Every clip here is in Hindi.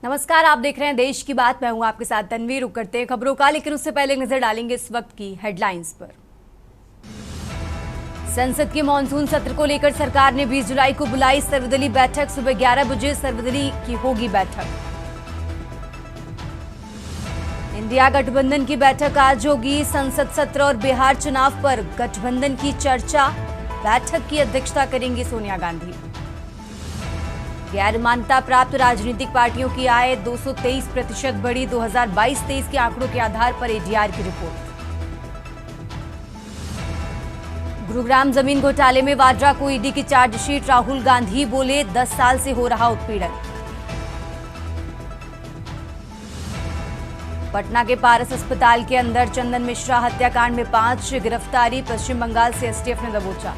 नमस्कार, आप देख रहे हैं देश की बात। मैं हूं आपके साथ तन्वी। रुक करते हैं खबरों का, लेकिन उससे पहले नजर डालेंगे इस वक्त की हेडलाइंस पर। संसद के मानसून सत्र को लेकर सरकार ने 20 जुलाई को बुलाई सर्वदलीय बैठक। सुबह 11 बजे सर्वदलीय की होगी बैठक। इंडिया गठबंधन की बैठक आज होगी। संसद सत्र और बिहार चुनाव पर गठबंधन की चर्चा। बैठक की अध्यक्षता करेंगी सोनिया गांधी। गैर मान्यता प्राप्त राजनीतिक पार्टियों की आय 223% बढ़ी। 2022-23 के आंकड़ों के आधार पर एडीआर की रिपोर्ट। गुरुग्राम जमीन घोटाले में वाड्रा को ईडी की चार्जशीट। राहुल गांधी बोले 10 साल से हो रहा उत्पीड़न। पटना के पारस अस्पताल के अंदर चंदन मिश्रा हत्याकांड में 5 गिरफ्तारी। पश्चिम बंगाल से एसटीएफ ने दबोचा।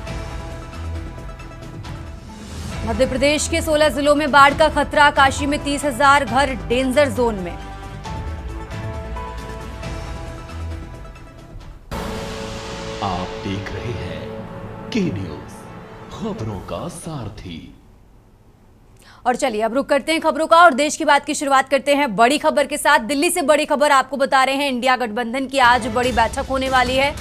मध्य प्रदेश के 16 जिलों में बाढ़ का खतरा। काशी में 30,000 घर डेंजर जोन में। आप देख रहे हैं के न्यूज, खबरों का सारथी। और चलिए अब रुक करते हैं खबरों का और देश की बात की शुरुआत करते हैं बड़ी खबर के साथ। दिल्ली से बड़ी खबर आपको बता रहे हैं। इंडिया गठबंधन की आज बड़ी बैठक होने वाली है।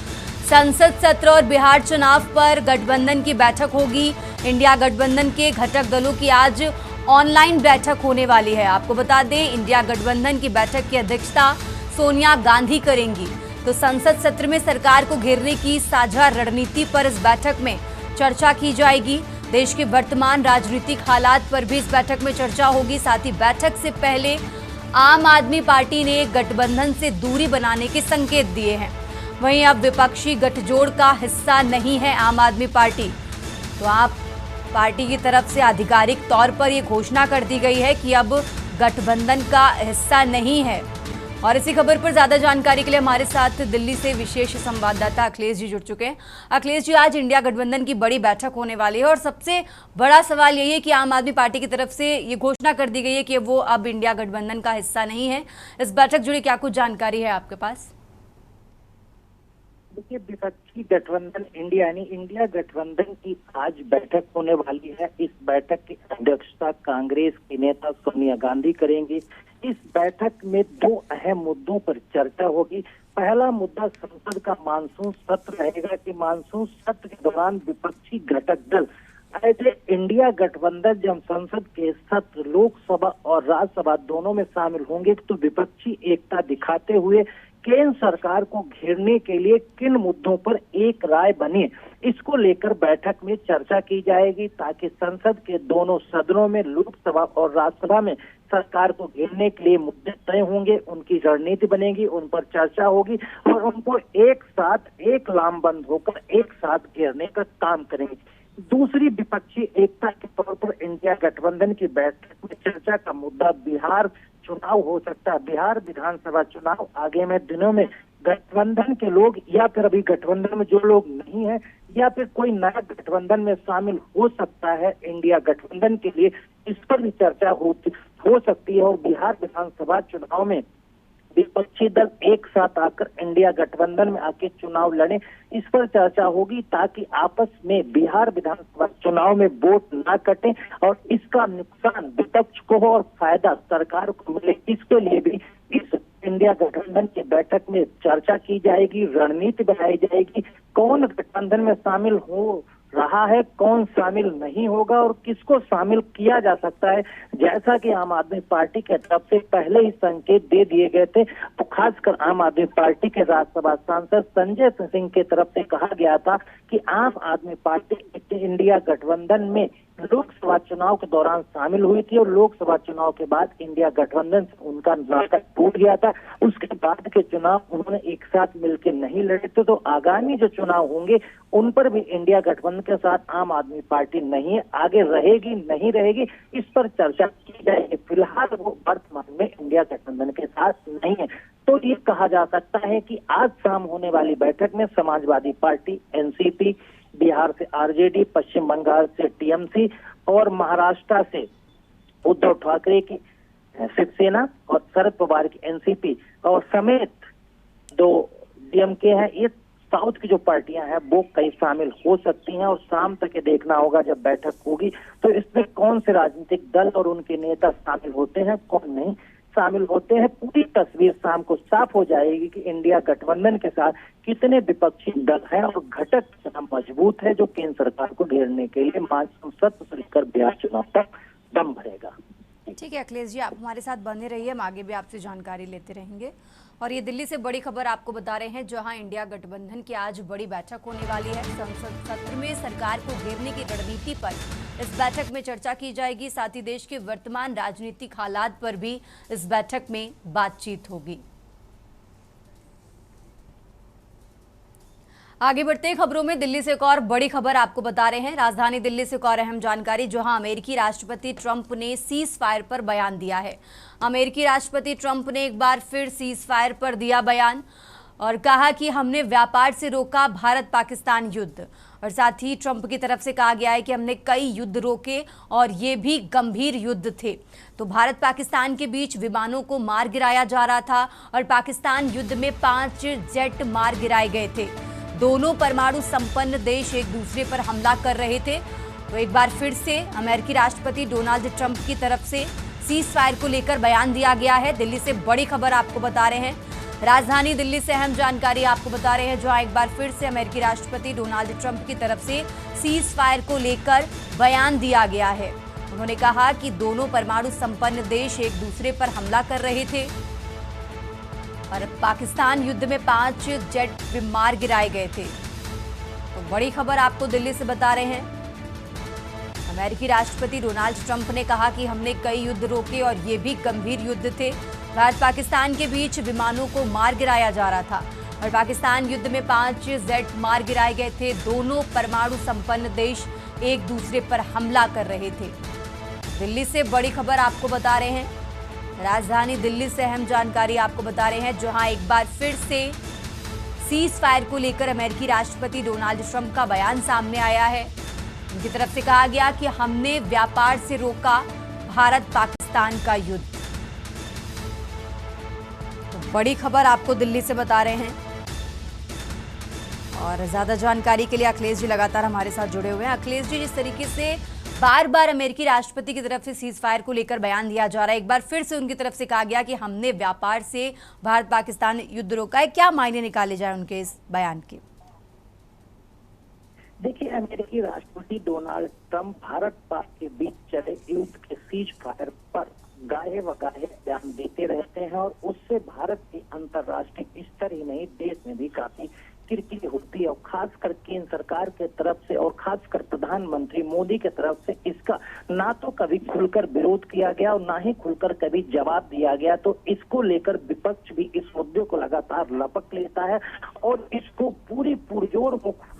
संसद सत्र और बिहार चुनाव पर गठबंधन की बैठक होगी। इंडिया गठबंधन के घटक दलों की आज ऑनलाइन बैठक होने वाली है। आपको बता दें, इंडिया गठबंधन की बैठक की अध्यक्षता सोनिया गांधी करेंगी। तो संसद सत्र में सरकार को घेरने की साझा रणनीति पर इस बैठक में चर्चा की जाएगी। देश के वर्तमान राजनीतिक हालात पर भी इस बैठक में चर्चा होगी। साथ ही बैठक से पहले आम आदमी पार्टी ने गठबंधन से दूरी बनाने के संकेत दिए हैं। वहीं अब विपक्षी गठजोड़ का हिस्सा नहीं है आम आदमी पार्टी। तो आप पार्टी की तरफ से आधिकारिक तौर पर यह घोषणा कर दी गई है कि अब गठबंधन का हिस्सा नहीं है। और इसी खबर पर ज्यादा जानकारी के लिए हमारे साथ दिल्ली से विशेष संवाददाता अखिलेश जी जुड़ चुके हैं। अखिलेश जी, आज इंडिया गठबंधन की बड़ी बैठक होने वाली है और सबसे बड़ा सवाल यही है कि आम आदमी पार्टी की तरफ से ये घोषणा कर दी गई है कि वो अब इंडिया गठबंधन का हिस्सा नहीं है। इस बैठक जुड़ी क्या कुछ जानकारी है आपके पास? देखिए, विपक्षी गठबंधन इंडिया यानी इंडिया गठबंधन की आज बैठक होने वाली है। इस बैठक की अध्यक्षता कांग्रेस की नेता सोनिया गांधी करेंगी। इस बैठक में 2 अहम मुद्दों पर चर्चा होगी। पहला मुद्दा संसद का मानसून सत्र रहेगा कि मानसून सत्र के दौरान विपक्षी घटक दल एज ए इंडिया गठबंधन जब संसद के सत्र लोकसभा और राज्यसभा दोनों में शामिल होंगे तो विपक्षी एकता दिखाते हुए केंद्र सरकार को घेरने के लिए किन मुद्दों पर एक राय बने, इसको लेकर बैठक में चर्चा की जाएगी ताकि संसद के दोनों सदनों में लोकसभा और राज्यसभा में सरकार को घेरने के लिए मुद्दे तय होंगे, उनकी रणनीति बनेगी, उन पर चर्चा होगी और उनको एक साथ एक लामबंद होकर एक साथ घेरने का काम करेंगे। दूसरी विपक्षी एकता के तौर पर इंडिया गठबंधन की बैठक में चर्चा का मुद्दा बिहार चुनाव हो सकता है। बिहार विधानसभा चुनाव आगे में दिनों में गठबंधन के लोग या फिर अभी गठबंधन में जो लोग नहीं है या फिर कोई नया गठबंधन में शामिल हो सकता है इंडिया गठबंधन के लिए, इस पर भी चर्चा हो सकती है। और बिहार विधानसभा चुनाव में विपक्षी दल एक साथ आकर इंडिया गठबंधन में आके चुनाव लड़े, इस पर चर्चा होगी ताकि आपस में बिहार विधानसभा चुनाव में वोट ना कटे और इसका नुकसान विपक्ष को हो और फायदा सरकार को मिले। इसके लिए भी इस इंडिया गठबंधन की बैठक में चर्चा की जाएगी, रणनीति बनाई जाएगी, कौन गठबंधन में शामिल हो रहा है, कौन शामिल नहीं होगा और किसको शामिल किया जा सकता है। जैसा कि आम आदमी पार्टी के तरफ से पहले ही संकेत दे दिए गए थे, तो खासकर आम आदमी पार्टी के राज्यसभा सांसद संजय सिंह के तरफ से कहा गया था कि आम आदमी पार्टी इंडिया गठबंधन में लोकसभा चुनाव के दौरान शामिल हुई थी और लोकसभा चुनाव के बाद इंडिया गठबंधन से उनका नाता टूट गया था। उसके बाद के चुनाव उन्होंने एक साथ मिलकर नहीं लड़े थे, तो आगामी जो चुनाव होंगे उन पर भी इंडिया गठबंधन के साथ आम आदमी पार्टी नहीं आगे रहेगी नहीं रहेगी, इस पर चर्चा की जाएगी। फिलहाल वो वर्तमान में इंडिया गठबंधन के साथ नहीं है। तो ये कहा जा सकता है कि आज शाम होने वाली बैठक में समाजवादी पार्टी, एनसीपी, बिहार से आरजेडी, पश्चिम बंगाल से टीएमसी और महाराष्ट्र से उद्धव ठाकरे की शिवसेना और शरद पवार की एनसीपी और समेत 2 डीएमके हैं, ये साउथ की जो पार्टियां हैं वो कई शामिल हो सकती हैं, और शाम तक ये देखना होगा जब बैठक होगी तो इसमें कौन से राजनीतिक दल और उनके नेता शामिल होते हैं, कौन नहीं शामिल होते हैं। पूरी तस्वीर शाम को साफ हो जाएगी कि इंडिया गठबंधन के साथ कितने विपक्षी दल हैं और घटक कितना मजबूत है जो केंद्र सरकार को घेरने के लिए मानसून सत्र से लेकर बिहार चुनाव तक दम भरेगा। ठीक है अखिलेश जी, आप हमारे साथ बने रहिए, हम आगे भी आपसे जानकारी लेते रहेंगे। और ये दिल्ली से बड़ी खबर आपको बता रहे हैं, जहां इंडिया गठबंधन की आज बड़ी बैठक होने वाली है। संसद सत्र में सरकार को घेरने की रणनीति पर इस बैठक में चर्चा की जाएगी। साथ ही देश के वर्तमान राजनीतिक हालात पर भी इस बैठक में बातचीत होगी। आगे बढ़ते हैं खबरों में, दिल्ली से एक और बड़ी खबर आपको बता रहे हैं। राजधानी दिल्ली से एक और अहम जानकारी, जहां अमेरिकी राष्ट्रपति ट्रंप ने सीज फायर पर बयान दिया है। अमेरिकी राष्ट्रपति ट्रंप ने एक बार फिर सीज फायर पर दिया बयान और कहा कि हमने व्यापार से रोका भारत पाकिस्तान युद्ध। और साथ ही ट्रंप की तरफ से कहा गया है कि हमने कई युद्ध रोके और ये भी गंभीर युद्ध थे। तो भारत पाकिस्तान के बीच विमानों को मार गिराया जा रहा था और पाकिस्तान युद्ध में 5 जेट मार गिराए गए थे। दोनों परमाणु संपन्न देश एक दूसरे पर हमला कर रहे थे। तो एक बार फिर से अमेरिकी राष्ट्रपति डोनाल्ड ट्रंप की तरफ से सीज फायर को लेकर बयान दिया गया है। दिल्ली से बड़ी खबर आपको बता रहे हैं, राजधानी दिल्ली से अहम जानकारी आपको बता रहे हैं, जहां एक बार फिर से अमेरिकी राष्ट्रपति डोनाल्ड ट्रंप की तरफ से सीज फायर को लेकर बयान दिया गया है। उन्होंने कहा कि दोनों परमाणु संपन्न देश एक दूसरे पर हमला कर रहे थे और पाकिस्तान युद्ध में 5 जेट मार गिराए गए थे। तो बड़ी खबर आपको दिल्ली से बता रहे हैं, अमेरिकी राष्ट्रपति डोनाल्ड ट्रंप ने कहा कि हमने कई युद्ध रोके और ये भी गंभीर युद्ध थे। भारत पाकिस्तान के बीच विमानों को मार गिराया जा रहा था और पाकिस्तान युद्ध में 5 जेट मार गिराए गए थे। दोनों परमाणु संपन्न देश एक दूसरे पर हमला कर रहे थे। दिल्ली से बड़ी खबर आपको बता रहे हैं, राजधानी दिल्ली से अहम जानकारी आपको बता रहे हैं, जहां एक बार फिर से सीज फायर को लेकर अमेरिकी राष्ट्रपति डोनाल्ड ट्रंप का बयान सामने आया है। उनकी तरफ से कहा गया कि हमने व्यापार से रोका भारत पाकिस्तान का युद्ध। तो बड़ी खबर आपको दिल्ली से बता रहे हैं। और ज्यादा जानकारी के लिए अखिलेश जी लगातार हमारे साथ जुड़े हुए हैं। अखिलेश जी, जिस तरीके से बार बार अमेरिकी राष्ट्रपति की तरफ से सीज फायर को लेकर बयान दिया जा रहा है, एक बार फिर से उनकी तरफ से कहा गया कि हमने व्यापार से भारत पाकिस्तान युद्ध रोका है, क्या मायने निकाले जाए उनके इस बयान के? देखिए, अमेरिकी राष्ट्रपति डोनाल्ड ट्रंप भारत पाक के बीच चले युद्ध के सीज फायर पर गाहे वगाहे बयान देते रहते हैं और उससे भारत के अंतर्राष्ट्रीय स्तर ही नहीं देश में भी काफी किरकिरी होती है। और खासकर केंद्र सरकार के तरफ से और खासकर प्रधानमंत्री मोदी के तरफ से इसका ना तो कभी खुलकर विरोध किया गया और ना ही खुलकर कभी जवाब दिया गया। तो इसको लेकर विपक्ष भी इस मुद्दे को लगातार लपक लेता है और इसको पूरी पुरजोर मुख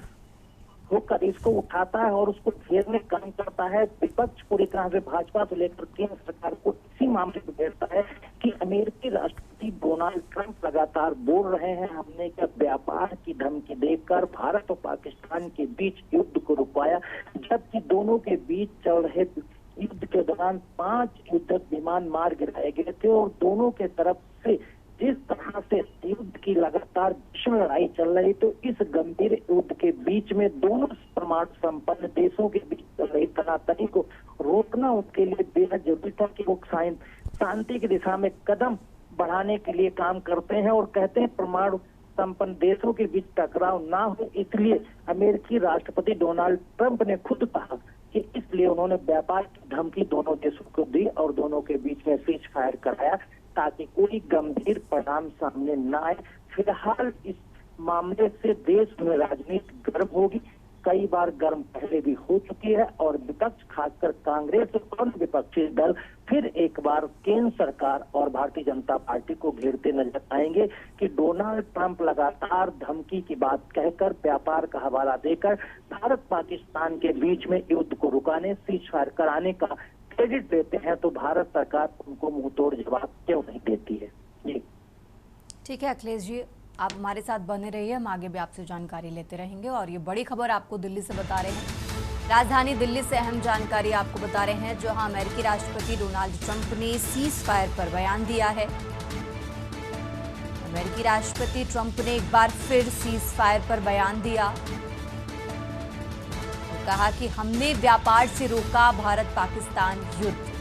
होकर इसको उठाता है और उसको घेरने का काम करता है। विपक्ष पूरी तरह से भाजपा से लेकर केंद्र सरकार को इसी मामले में घेरता है कि अमेरिकी राष्ट्रपति डोनाल्ड ट्रंप लगातार बोल रहे हैं हमने क्या व्यापार की धमकी देकर भारत और पाकिस्तान के बीच युद्ध को रुकवाया, जबकि दोनों के बीच चल रहे युद्ध के दौरान 5 युद्धक विमान मार गिराए गए थे और दोनों के तरफ से जिस तरह से युद्ध की लगातार भीषण लड़ाई चल रही, तो इस गंभीर युद्ध के बीच में दोनों परमाणु संपन्न देशों के बीच चल रही तनातनी को रोकना उनके लिए बेहद जरूरी था कि वो शांति की दिशा में कदम बढ़ाने के लिए काम करते हैं और कहते हैं परमाणु संपन्न देशों के बीच टकराव ना हो। इसलिए अमेरिकी राष्ट्रपति डोनाल्ड ट्रंप ने खुद कहा कि इसलिए उन्होंने व्यापार की धमकी दोनों देशों को दी और दोनों के बीच में सीज फायर कराया ताकि कोई गंभीर परिणाम सामने न आए। फिलहाल इस मामले से देश में राजनीति गर्म होगी, कई बार गर्म पहले भी हो चुकी है और विपक्ष खासकर कांग्रेस और विपक्षी दल फिर एक बार केंद्र सरकार और भारतीय जनता पार्टी को घेरते नजर आएंगे कि डोनाल्ड ट्रंप लगातार धमकी की बात कहकर व्यापार का हवाला देकर भारत पाकिस्तान के बीच में युद्ध को रुकाने सीज फायर कराने का क्रेडिट देते हैं, तो भारत सरकार उनको मुंहतोड़ जवाब क्यों नहीं देती है। जी ठीक है अखिलेश जी, आप हमारे साथ बने रहिए, हम आगे भी आपसे जानकारी लेते रहेंगे। और ये बड़ी खबर आपको दिल्ली से बता रहे हैं, राजधानी दिल्ली से अहम जानकारी आपको बता रहे हैं, जहां अमेरिकी राष्ट्रपति डोनाल्ड ट्रंप ने सीज फायर पर बयान दिया है। अमेरिकी राष्ट्रपति ट्रंप ने एक बार फिर सीज फायर पर बयान दिया। कहा कि हमने व्यापार से रोका भारत पाकिस्तान युद्ध।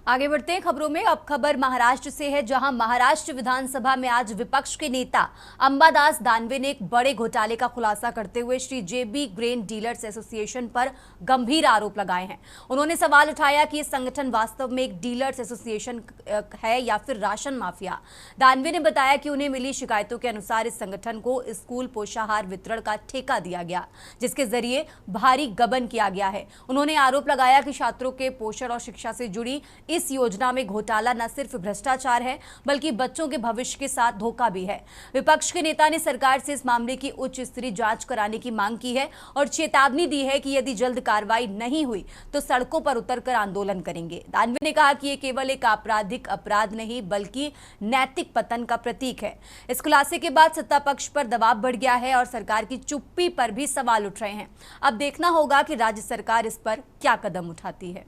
आगे बढ़ते हैं खबरों में। अब खबर महाराष्ट्र से है, जहां महाराष्ट्र विधानसभा में आज विपक्ष के नेता अंबादास दानवे ने एक बड़े घोटाले का खुलासा करते हुए श्री जेबी ग्रेन डीलर्स एसोसिएशन पर गंभीर आरोप लगाए हैं। उन्होंने सवाल उठाया कि ये संगठन वास्तव में एक डीलर्स एसोसिएशन है या फिर राशन माफिया। दानवे ने बताया कि उन्हें मिली शिकायतों के अनुसार इस संगठन को स्कूल पोषाहार वितरण का ठेका दिया गया, जिसके जरिए भारी गबन किया गया है। उन्होंने आरोप लगाया कि छात्रों के पोषण और शिक्षा से जुड़ी इस योजना में घोटाला न सिर्फ भ्रष्टाचार है बल्कि बच्चों के भविष्य के साथ धोखा भी है। विपक्ष के नेता ने सरकार से इस मामले की उच्च स्तरीय जांच कराने की मांग की है और चेतावनी दी है कि यदि जल्द कार्रवाई नहीं हुई तो सड़कों पर उतरकर आंदोलन करेंगे। दानवे ने कहा कि यह केवल एक आपराधिक अपराध नहीं बल्कि नैतिक पतन का प्रतीक है। इस खुलासे के बाद सत्ता पक्ष पर दबाव बढ़ गया है और सरकार की चुप्पी पर भी सवाल उठ रहे हैं। अब देखना होगा कि राज्य सरकार इस पर क्या कदम उठाती है।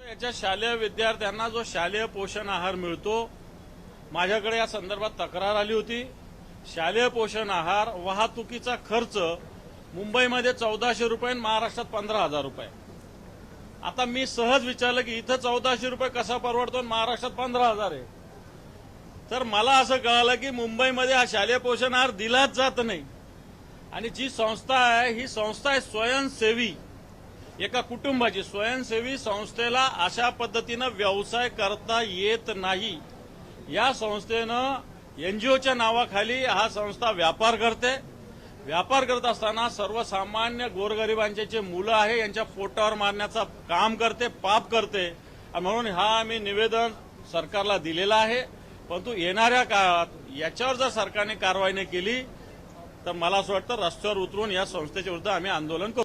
याच्या शालेय विद्यार्थ्यांना जो शालेय पोषण आहार मिळतो, माझ्याकडे या संदर्भात तक्रार आली होती। शालेय पोषण आहार वाहतुकीचा खर्च मुंबईमध्ये 1400 रुपये, महाराष्ट्रात 15,000 रुपये। आता मी सहज विचारलं की इथं 1400 रुपये कसा परवडतो आणि महाराष्ट्रात 15,000 आहे, तर मला असं कळालं की मुंबईमध्ये हा शालेय पोषण आहार दिलाच जात नाही आणि जी संस्था आहे ही संस्था आहे स्वयंसेवी, एका कुटुंबाची स्वयंसेवी संस्थेला अशा पद्धतीनं व्यवसाय करता येत नाही। या संस्थेनं एनजीओच्या नावाखाली हा संस्था व्यापार करते। व्यापार करत असताना सर्वसामान्य गोरगरिबांचे जे मुलं आहे यांच्या पोटावर मारण्याचा काम करते, पाप करते। म्हणून हा आम्ही निवेदन सरकारला दिलेला आहे। परंतु येणाऱ्या काळात याच्यावर जर सरकारने कारवाई नाही केली तर मला असं वाटतं रस्त्यावर उतरून या संस्थेच्या विरुद्ध आम्ही आंदोलन करू।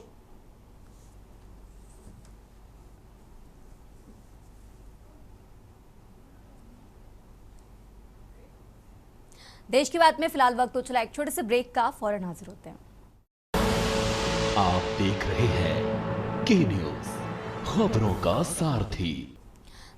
देश की बात में फिलहाल वक्त हो चला एक छोटे से ब्रेक का, फौरन हाजिर होते हैं। आप देख रहे हैं के न्यूज, खबरों का सारथी।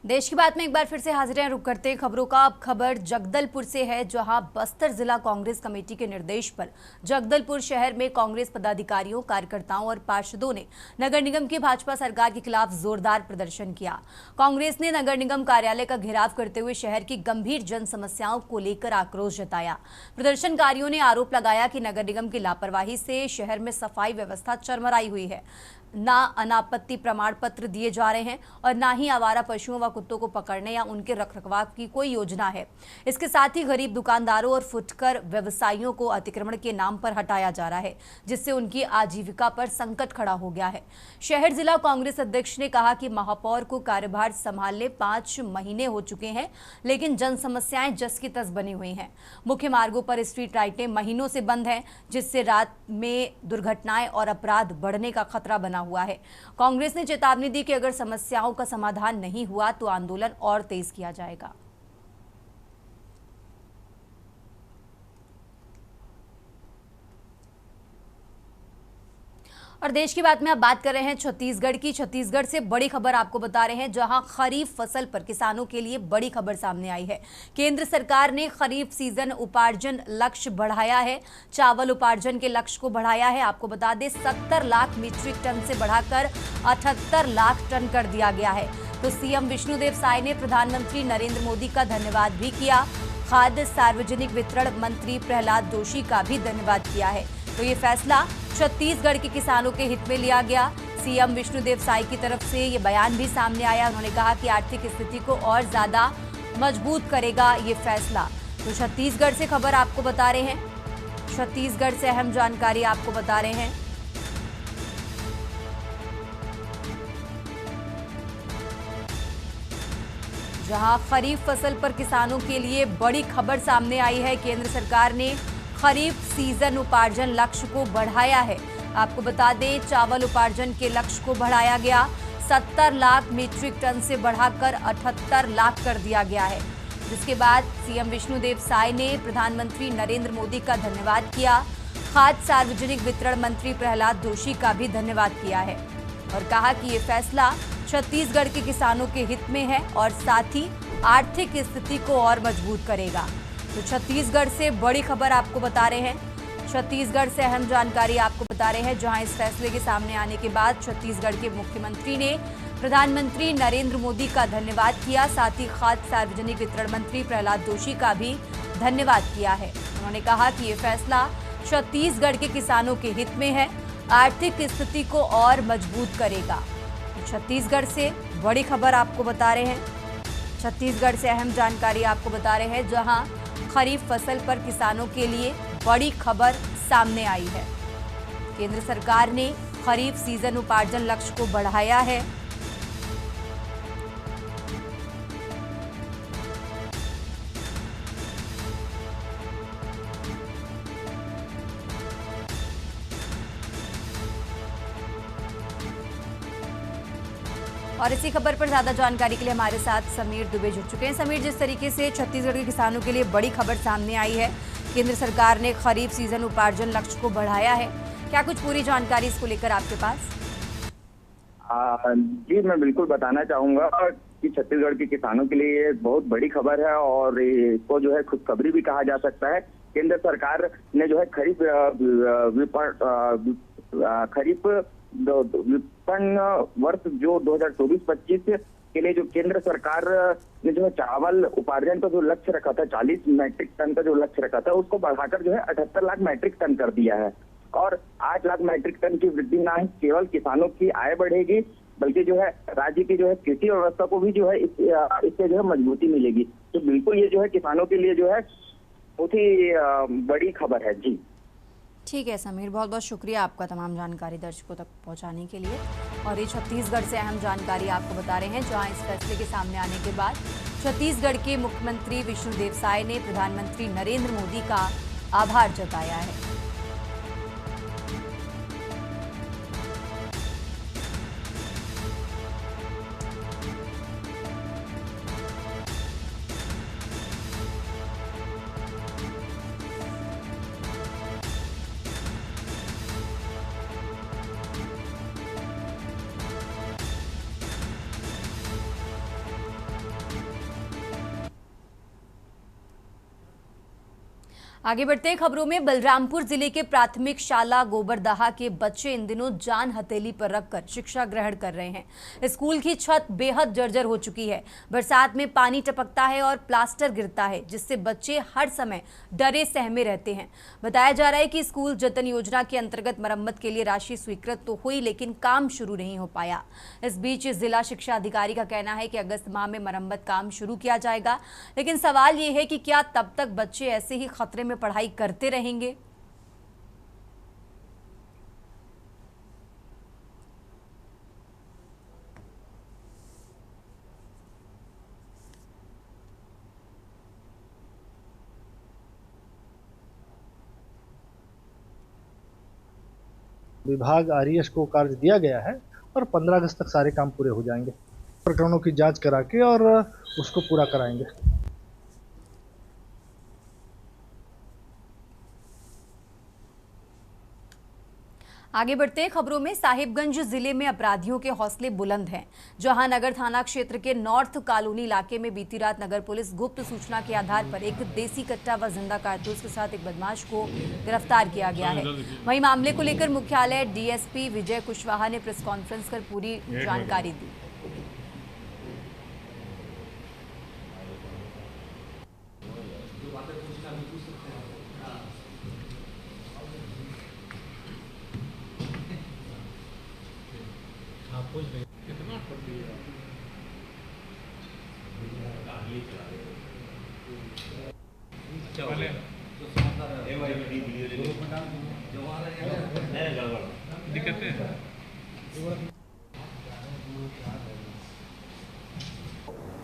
देश की बात में एक बार फिर से हाजिर हैं। रुक करते हैं खबरों का। अब खबर जगदलपुर से है, जहां बस्तर जिला कांग्रेस कमेटी के निर्देश पर जगदलपुर शहर में कांग्रेस पदाधिकारियों, कार्यकर्ताओं और पार्षदों ने नगर निगम की भाजपा सरकार के खिलाफ जोरदार प्रदर्शन किया। कांग्रेस ने नगर निगम कार्यालय का घेराव करते हुए शहर की गंभीर जन समस्याओं को लेकर आक्रोश जताया। प्रदर्शनकारियों ने आरोप लगाया कि नगर निगम की लापरवाही से शहर में सफाई व्यवस्था चरमराई हुई है। ना अनापत्ति प्रमाण पत्र दिए जा रहे हैं और ना ही आवारा पशुओं व कुत्तों को पकड़ने या उनके रखरखाव की कोई योजना है। इसके साथ ही गरीब दुकानदारों और फुटकर व्यवसायियों को अतिक्रमण के नाम पर हटाया जा रहा है, जिससे उनकी आजीविका पर संकट खड़ा हो गया है। शहर जिला कांग्रेस अध्यक्ष ने कहा कि महापौर को कार्यभार संभालने 5 महीने हो चुके हैं, लेकिन जन समस्याएं जस की तस बनी हुई हैं। मुख्य मार्गों पर स्ट्रीट लाइटें महीनों से बंद हैं, जिससे रात में दुर्घटनाएं और अपराध बढ़ने का खतरा बना हुआ है। कांग्रेस ने चेतावनी दी कि अगर समस्याओं का समाधान नहीं हुआ तो आंदोलन और तेज किया जाएगा। और देश की बात में अब बात कर रहे हैं छत्तीसगढ़ की। छत्तीसगढ़ से बड़ी खबर आपको बता रहे हैं, जहां खरीफ फसल पर किसानों के लिए बड़ी खबर सामने आई है। केंद्र सरकार ने खरीफ सीजन उपार्जन लक्ष्य बढ़ाया है, चावल उपार्जन के लक्ष्य को बढ़ाया है। आपको बता दें 70 लाख मीट्रिक टन से बढ़ाकर 78 लाख टन कर दिया गया है। तो सीएम विष्णुदेव साय ने प्रधानमंत्री नरेंद्र मोदी का धन्यवाद भी किया। खाद्य सार्वजनिक वितरण मंत्री प्रहलाद जोशी का भी धन्यवाद किया है। तो ये फैसला छत्तीसगढ़ के किसानों के हित में लिया गया। सीएम विष्णुदेव साय की तरफ से ये बयान भी सामने आया। उन्होंने कहा कि आर्थिक स्थिति को और ज्यादा मजबूत करेगा ये फैसला। तो छत्तीसगढ़ से खबर आपको बता रहे हैं, छत्तीसगढ़ से अहम जानकारी आपको बता रहे हैं। जहां खरीफ फसल पर किसानों के लिए बड़ी खबर सामने आई है। केंद्र सरकार ने खरीफ सीजन उपार्जन लक्ष्य को बढ़ाया है। आपको बता दें चावल उपार्जन के लक्ष्य को बढ़ाया गया, 70 लाख मीट्रिक टन से बढ़ाकर 78 लाख कर दिया गया है। जिसके बाद सीएम विष्णुदेव साय ने प्रधानमंत्री नरेंद्र मोदी का धन्यवाद किया। खाद्य सार्वजनिक वितरण मंत्री प्रहलाद जोशी का भी धन्यवाद किया है और कहा कि ये फैसला छत्तीसगढ़ के किसानों के हित में है और साथ ही आर्थिक स्थिति को और मजबूत करेगा। तो छत्तीसगढ़ से बड़ी खबर आपको बता रहे हैं, छत्तीसगढ़ से अहम जानकारी आपको बता रहे हैं, जहां इस फैसले के सामने आने के बाद छत्तीसगढ़ के मुख्यमंत्री ने प्रधानमंत्री नरेंद्र मोदी का धन्यवाद किया। साथ ही खाद्य सार्वजनिक वितरण मंत्री प्रहलाद जोशी का भी धन्यवाद किया है। उन्होंने कहा कि ये फैसला छत्तीसगढ़ के किसानों के हित में है, आर्थिक स्थिति को और मजबूत करेगा। छत्तीसगढ़ से बड़ी खबर आपको बता रहे हैं, छत्तीसगढ़ से अहम जानकारी आपको बता रहे हैं, जहां खरीफ फसल पर किसानों के लिए बड़ी खबर सामने आई है। केंद्र सरकार ने खरीफ सीजन उपार्जन लक्ष्य को बढ़ाया है। और इसी खबर पर ज्यादा जानकारी के लिए हमारे साथ समीर दुबे जुड़ चुके हैं। समीर, जिस तरीके से छत्तीसगढ़ के किसानों के लिए बड़ी खबर सामने आई है, केंद्र सरकार ने खरीफ सीजन उपार्जन लक्ष्य को बढ़ाया है, क्या कुछ पूरी जानकारी इसको लेकर आपके पास? जी, मैं बिल्कुल बताना चाहूंगा कि छत्तीसगढ़ के किसानों के लिए ये बहुत बड़ी खबर है और इसको जो है खुशखबरी भी कहा जा सकता है। केंद्र सरकार ने जो है खरीफ विपणन वर्ष जो 2024-25 के लिए जो केंद्र सरकार ने जो है चावल उपार्जन का जो लक्ष्य रखा था, 40 मैट्रिक टन का जो लक्ष्य रखा था, उसको बढ़ाकर जो है 78 लाख मैट्रिक टन कर दिया है। और 8 लाख मैट्रिक टन की वृद्धि ना ही केवल किसानों की आय बढ़ेगी, बल्कि जो है राज्य की जो है कृषि व्यवस्था को भी जो है इससे जो है मजबूती मिलेगी। तो बिल्कुल ये जो है किसानों के लिए जो है बहुत ही बड़ी खबर है। जी ठीक है समीर, बहुत बहुत शुक्रिया आपका तमाम जानकारी दर्शकों तक पहुंचाने के लिए। और ये छत्तीसगढ़ से अहम जानकारी आपको बता रहे हैं, जहां इस फैसले के सामने आने के बाद छत्तीसगढ़ के मुख्यमंत्री विष्णुदेव साय ने प्रधानमंत्री नरेंद्र मोदी का आभार जताया है। आगे बढ़ते हैं खबरों में। बलरामपुर जिले के प्राथमिक शाला गोबरदहा के बच्चे इन दिनों जान हथेली पर रखकर शिक्षा ग्रहण कर रहे हैं। स्कूल की छत बेहद जर्जर हो चुकी है। बरसात में पानी टपकता है और प्लास्टर गिरता है, जिससे बच्चे हर समय डरे सहमे रहते हैं। बताया जा रहा है कि स्कूल जतन योजना के अंतर्गत मरम्मत के लिए राशि स्वीकृत तो हुई, लेकिन काम शुरू नहीं हो पाया। इस बीच जिला शिक्षा अधिकारी का कहना है कि अगस्त माह में मरम्मत काम शुरू किया जाएगा, लेकिन सवाल ये है कि क्या तब तक बच्चे ऐसे ही खतरे में पढ़ाई करते रहेंगे? विभाग आरईएस को कार्य दिया गया है और 15 अगस्त तक सारे काम पूरे हो जाएंगे। प्रकरणों की जांच करा के और उसको पूरा कराएंगे। आगे बढ़ते हैं खबरों में। साहिबगंज जिले में अपराधियों के हौसले बुलंद हैं। जहां नगर थाना क्षेत्र के नॉर्थ कॉलोनी इलाके में बीती रात नगर पुलिस गुप्त सूचना के आधार पर एक देसी कट्टा व जिंदा कारतूस के साथ एक बदमाश को गिरफ्तार किया गया है। वहीं मामले को लेकर मुख्यालय डीएसपी विजय कुशवाहा ने प्रेस कॉन्फ्रेंस कर पूरी जानकारी दी।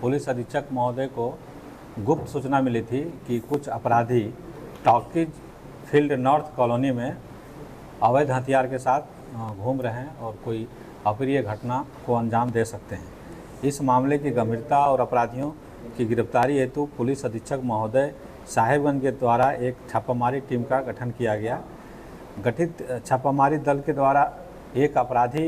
पुलिस अधीक्षक महोदय को गुप्त सूचना मिली थी कि कुछ अपराधी टॉकीज फील्ड नॉर्थ कॉलोनी में अवैध हथियार के साथ घूम रहे हैं और कोई अप्रिय घटना को अंजाम दे सकते हैं। इस मामले की गंभीरता और अपराधियों की गिरफ्तारी हेतु पुलिस अधीक्षक महोदय साहिबगंज के द्वारा एक छापामारी टीम का गठन किया गया। गठित छापामारी दल के द्वारा एक अपराधी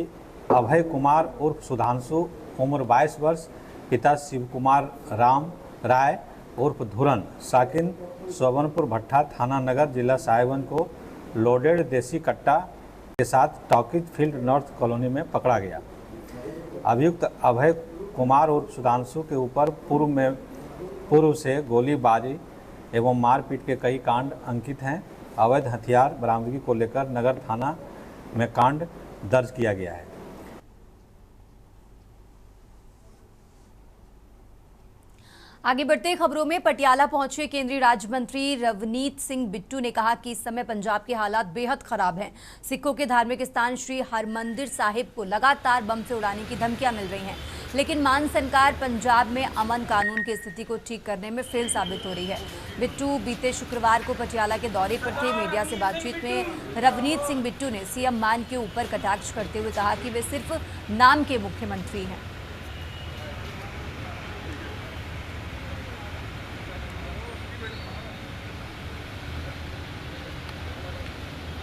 अभय कुमार उर्फ सुधांशु उम्र 22 वर्ष, पिता शिव कुमार राम राय उर्फ धुरन, साकिन सोबनपुर भट्टा, थाना नगर, जिला साहिबगंज को लोडेड देसी कट्टा के साथ टॉकीज फील्ड नॉर्थ कॉलोनी में पकड़ा गया। अभियुक्त अभय कुमार और सुधांशु के ऊपर पूर्व से गोलीबारी एवं मारपीट के कई कांड अंकित हैं। अवैध हथियार बरामदगी को लेकर नगर थाना में कांड दर्ज किया गया है। आगे बढ़ते खबरों में। पटियाला पहुंचे केंद्रीय राज्य मंत्री रवनीत सिंह बिट्टू ने कहा कि इस समय पंजाब के हालात बेहद खराब हैं। सिखों के धार्मिक स्थान श्री हरमंदिर साहिब को लगातार बम से उड़ाने की धमकियां मिल रही हैं, लेकिन मान सरकार पंजाब में अमन कानून की स्थिति को ठीक करने में फेल साबित हो रही है। बिट्टू बीते शुक्रवार को पटियाला के दौरे पर थे। मीडिया से बातचीत में रवनीत सिंह बिट्टू ने सीएम मान के ऊपर कटाक्ष करते हुए कहा कि वे सिर्फ नाम के मुख्यमंत्री हैं।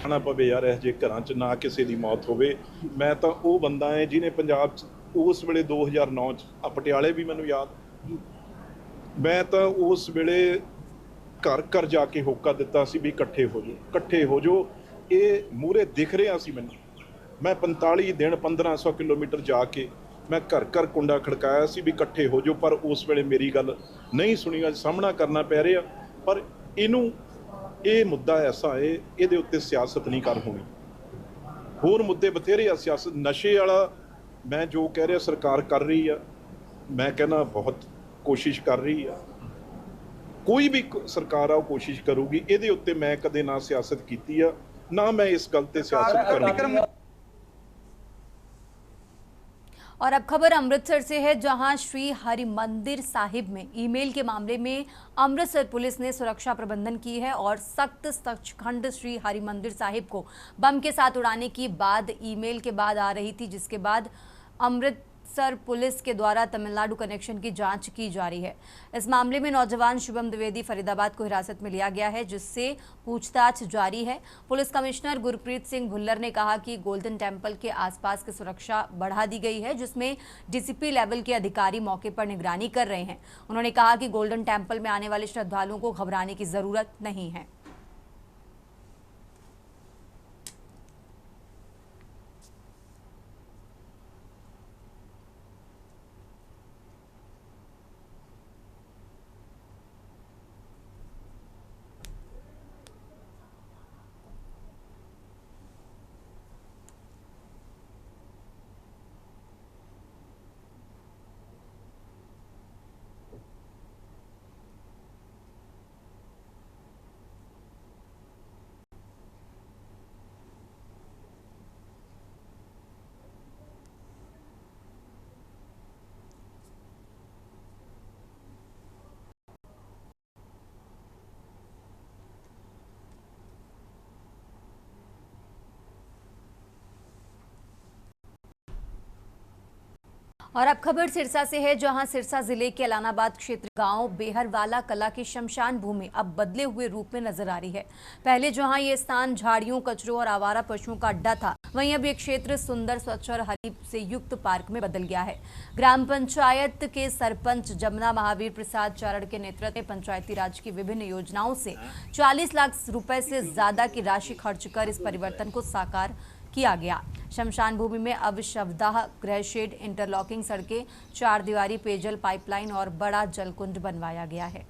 ना पवे यार ਇਹ ਜੇ ਘਰਾਂ 'ਚ ਨਾ ਕਿਸੇ ਦੀ ਮੌਤ ਹੋਵੇ। ਮੈਂ ਤਾਂ ਉਹ ਬੰਦਾ ਹੈ ਜਿਹਨੇ ਪੰਜਾਬ 'ਚ ਉਸ ਵੇਲੇ 2009 'ਚ ਪਟਿਆਲੇ ਵੀ ਮੈਨੂੰ ਯਾਦ, ਮੈਂ ਤਾਂ ਉਸ ਵੇਲੇ ਘਰ ਘਰ ਜਾ ਕੇ ਹੋਕਾ ਦਿੱਤਾ ਸੀ ਵੀ ਇਕੱਠੇ ਹੋ ਜਾਓ, ਇਕੱਠੇ ਹੋ ਜਾਓ। ਇਹ ਮੂਹਰੇ ਦਿਖ ਰਿਹਾ ਸੀ ਮੈਨੂੰ। ਮੈਂ 45 ਦਿਨ 1500 ਕਿਲੋਮੀਟਰ ਜਾ ਕੇ ਮੈਂ ਘਰ ਘਰ ਕੁੰਡਾ ਖੜਕਾਇਆ ਸੀ ਵੀ ਇਕੱਠੇ ਹੋ ਜਾਓ, ਪਰ ਉਸ ਵੇਲੇ ਮੇਰੀ ਗੱਲ ਨਹੀਂ ਸੁਣੀ। ਅੱਜ ਸਾਹਮਣਾ ਕਰਨਾ ਪੈ ਰਿਹਾ, ਪਰ ਇਹਨੂੰ ਇਹ ਮੁੱਦਾ ਐਸਾ ਹੈ ਇਹਦੇ ਉੱਤੇ ਸਿਆਸਤ ਨਹੀਂ ਕਰ ਹੋਣੀ। ਹੋਰ ਮੁੱਦੇ ਬਥੇਰੇ ਆ। ਸਿਆਸਤ ਨਸ਼ੇ ਵਾਲਾ ਮੈਂ ਜੋ ਕਹਿ ਰਿਹਾ ਸਰਕਾਰ ਕਰ ਰਹੀ ਆ, ਮੈਂ ਕਹਿੰਦਾ ਬਹੁਤ ਕੋਸ਼ਿਸ਼ ਕਰ ਰਹੀ ਆ। ਕੋਈ ਵੀ ਸਰਕਾਰ ਆ ਉਹ ਕੋਸ਼ਿਸ਼ ਕਰੂਗੀ। ਇਹਦੇ ਉੱਤੇ ਮੈਂ ਕਦੇ ਨਾ ਸਿਆਸਤ ਕੀਤੀ ਆ, ਨਾ मैं इस गल पे सियासत करूंगा। और अब खबर अमृतसर से है, जहां श्री हरिमंदिर साहिब में ईमेल के मामले में अमृतसर पुलिस ने सुरक्षा प्रबंधन की है और सख्त सचखंड श्री हरिमंदिर साहिब को बम के साथ उड़ाने की बात ईमेल के बाद आ रही थी, जिसके बाद अमृतसर पुलिस के द्वारा तमिलनाडु कनेक्शन की जांच की जा रही है। इस मामले में नौजवान शुभम द्विवेदी फरीदाबाद को हिरासत में लिया गया है, जिससे पूछताछ जारी है। पुलिस कमिश्नर गुरप्रीत सिंह भुल्लर ने कहा कि गोल्डन टेम्पल के आसपास की सुरक्षा बढ़ा दी गई है, जिसमें डीसीपी लेवल के अधिकारी मौके पर निगरानी कर रहे हैं। उन्होंने कहा कि गोल्डन टेम्पल में आने वाले श्रद्धालुओं को घबराने की जरूरत नहीं है। और अब खबर सिरसा से है, जहां सिरसा जिले के अलानाबाद क्षेत्र गांव बेहरवाला कला की शमशान भूमि अब बदले हुए रूप में नजर आ रही है। पहले जहां ये स्थान झाड़ियों, कचरों और आवारा पशुओं का अड्डा था, वहीं अब ये क्षेत्र सुंदर, स्वच्छ और हरी से युक्त पार्क में बदल गया है। ग्राम पंचायत के सरपंच जमुना महावीर प्रसाद चारण के नेतृत्व में पंचायती राज की विभिन्न योजनाओं से 40 लाख रुपए से ज्यादा की राशि खर्च कर इस परिवर्तन को साकार किया गया। शमशान भूमि में अब शवदाह गृह शेड, इंटरलॉकिंग सड़कें, 4 दीवारी पेयजल पाइपलाइन और बड़ा जलकुंड बनवाया गया है।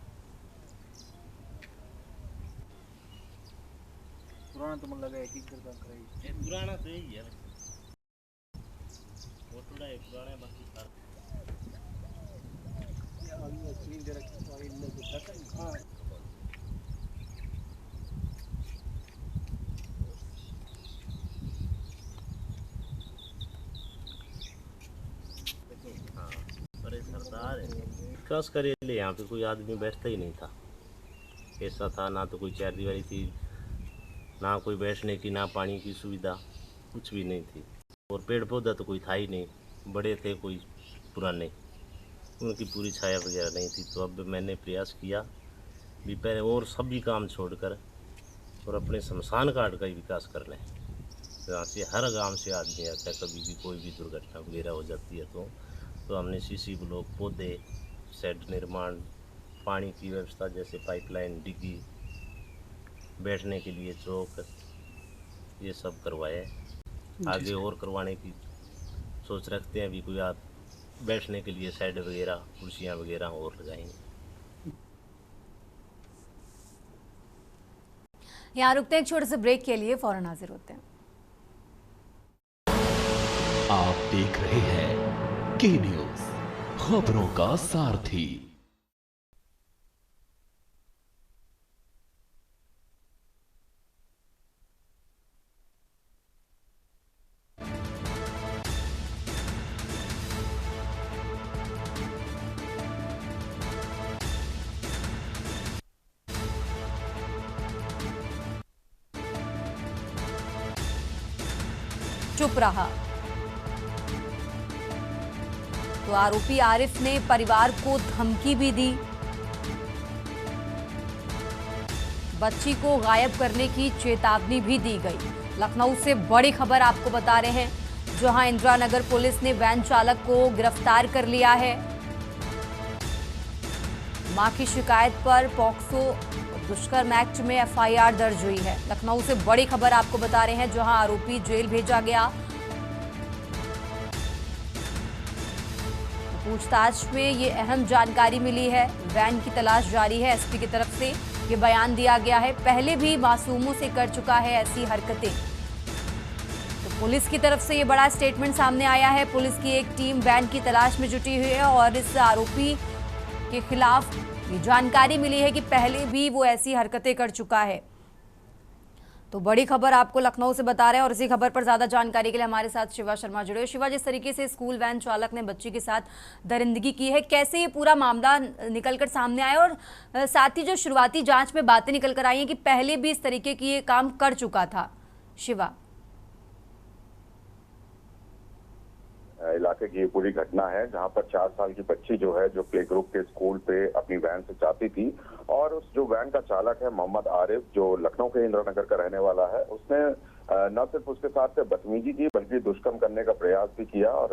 पुराना तो मतलब है कि पुराना तो यही है, वो थोड़ा है पुराना, बाकी हाँ। सरदार है विकास करे, यहाँ पे कोई आदमी बैठता ही नहीं था। ऐसा था ना तो कोई 4 दीवारी थी, ना कोई बैठने की, ना पानी की सुविधा, कुछ भी नहीं थी। और पेड़ पौधा तो कोई था ही नहीं, बड़े थे कोई पुराने, उनकी पूरी छाया वगैरह नहीं थी। तो अब मैंने प्रयास किया भी पहले और सभी काम छोड़कर और अपने शमशान घाट का ही विकास कर लें। जहाँ से हर गांव से आदमी आता है, कभी भी कोई भी दुर्घटना वगैरह हो जाती है तो हमने सीसी ब्लॉक, पौधे, शेड निर्माण, पानी की व्यवस्था जैसे पाइपलाइन, डिग्गी, बैठने के लिए चौक, ये सब करवाए। आगे और करवाने की सोच रखते हैं। अभी कोई आप बैठने के लिए शेड वगैरह, कुर्सियाँ वगैरह और लगाएंगे। यहाँ रुकते हैं एक छोटे से ब्रेक के लिए, फौरन हाजिर होते हैं। आप देख रहे हैं के न्यूज, खबरों का सारथी। चुप रहा तो आरोपी आरिफ ने परिवार को धमकी भी दी, बच्ची को गायब करने की चेतावनी भी दी गई। लखनऊ से बड़ी खबर आपको बता रहे हैं, जहां इंदिरा नगर पुलिस ने वैन चालक को गिरफ्तार कर लिया है। मां की शिकायत पर पॉक्सो दुष्कर्म एक्ट में एफआईआर दर्ज हुई है। लखनऊ से बड़ी खबर आपको बता रहे हैं, जहां आरोपी जेल भेजा गया। पूछताछ में ये अहम जानकारी मिली है। वैन की तलाश जारी है। एसपी की तरफ से ये बयान दिया गया है। पहले भी मासूमों से कर चुका है ऐसी हरकतें। तो पुलिस की तरफ से ये बड़ा स्टेटमेंट सामने आया है। पुलिस की एक टीम वैन की तलाश में जुटी हुई है और इस आरोपी के खिलाफ ये जानकारी मिली है कि पहले भी वो ऐसी हरकतें कर चुका है। तो बड़ी खबर आपको लखनऊ से बता रहे हैं और इसी खबर पर ज्यादा जानकारी के लिए हमारे साथ शिवा शर्मा जुड़े। शिवा, जिस तरीके से स्कूल वैन चालक ने बच्ची के साथ दरिंदगी की है, कैसे ये पूरा मामला निकलकर सामने आया और साथ ही जो शुरुआती जांच में बातें निकल कर आई हैं कि पहले भी इस तरीके की ये काम कर चुका था। शिवा, इलाके की ये पूरी घटना है जहां पर 4 साल की बच्ची जो है, जो प्ले ग्रुप के स्कूल पे अपनी वैन से जाती थी और उस जो वैन का चालक है मोहम्मद आरिफ, जो लखनऊ के इंदिरा नगर का रहने वाला है, उसने न सिर्फ उसके साथ बदतमीजी की बल्कि दुष्कर्म करने का प्रयास भी किया। और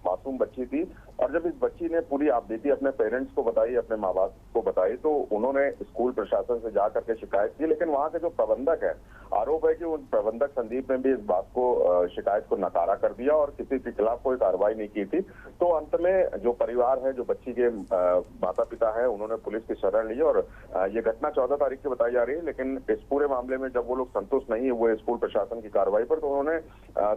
मासूम बच्ची थी और जब इस बच्ची ने पूरी आपबीती अपने पेरेंट्स को बताई, अपने माँ बाप को बताई, तो उन्होंने स्कूल प्रशासन से जा करके शिकायत की। लेकिन वहाँ के जो प्रबंधक है, आरोप है कि उन प्रबंधक संदीप ने भी इस बात को शिकायत को नकारा कर दिया और किसी के खिलाफ कोई कार्रवाई नहीं की थी। तो अंत में जो परिवार है, जो बच्ची के माता पिता है, उन्होंने पुलिस की शरण ली और ये घटना 14 तारीख की बताई जा रही है। लेकिन इस पूरे मामले में जब वो लोग संतुष्ट नहीं हुए स्कूल प्रशासन की कार्रवाई पर, तो उन्होंने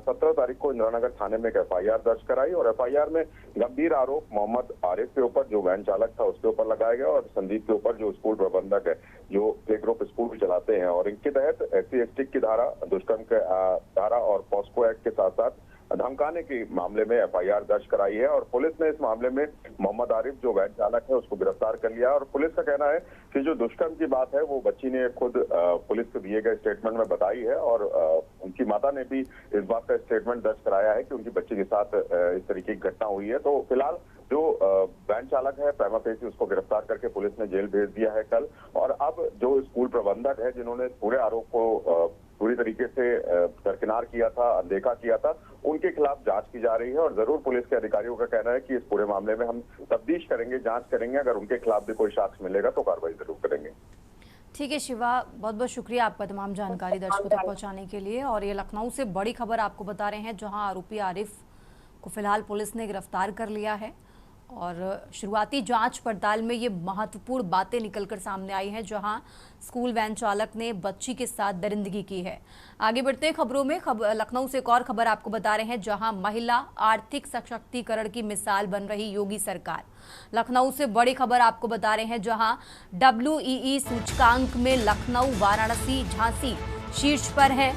17 तारीख को इंदिरा नगर थाने में एक एफआईआर दर्ज कराई और एफआईआर में गंभीर आरोप मोहम्मद आरिफ के ऊपर, जो वैन चालक था, उसके ऊपर लगाया गया और संदीप के ऊपर, जो स्कूल प्रबंधक है, जो प्ले ग्रुप स्कूल भी चलाते हैं। और इनके तहत SC/ST की धारा, दुष्कर्म के धारा और पॉस्को पोक्सो एक्ट के साथ साथ धमकाने के मामले में एफआईआर दर्ज कराई है और पुलिस ने इस मामले में मोहम्मद आरिफ जो वैन चालक है उसको गिरफ्तार कर लिया। और पुलिस का कहना है कि जो दुष्कर्म की बात है वो बच्ची ने खुद पुलिस को दिए गए स्टेटमेंट में बताई है और उनकी माता ने भी इस बात का स्टेटमेंट दर्ज कराया है कि उनकी बच्ची के साथ इस तरीके की घटना हुई है। तो फिलहाल जो वैन चालक है प्रेमा फेसी उसको गिरफ्तार करके पुलिस ने जेल भेज दिया है कल। और अब जो स्कूल प्रबंधक है जिन्होंने पूरे आरोप को पूरी तरीके से दरकिनार किया था, अनदेखा किया था, उनके खिलाफ जांच की जा रही है और जरूर पुलिस के अधिकारियों का कहना है कि इस पूरे मामले में हम तफ्तीश करेंगे, जांच करेंगे, अगर उनके खिलाफ भी कोई साक्ष्य मिलेगा तो कार्रवाई जरूर करेंगे। ठीक है शिवा, बहुत बहुत शुक्रिया आपका तमाम जानकारी दर्शकों तक पहुंचाने के लिए। और ये लखनऊ से बड़ी खबर आपको बता रहे हैं जहां आरोपी आरिफ को फिलहाल पुलिस ने गिरफ्तार कर लिया है और शुरुआती जांच पड़ताल में ये महत्वपूर्ण बातें निकलकर सामने आई हैं जहां स्कूल वैन चालक ने बच्ची के साथ दरिंदगी की है। आगे बढ़ते हैं खबरों में। लखनऊ से एक और खबर आपको बता रहे हैं जहां महिला आर्थिक सशक्तिकरण की मिसाल बन रही योगी सरकार। लखनऊ से बड़ी खबर आपको बता रहे हैं जहां WEE सूचकांक में लखनऊ, वाराणसी, झांसी शीर्ष पर है।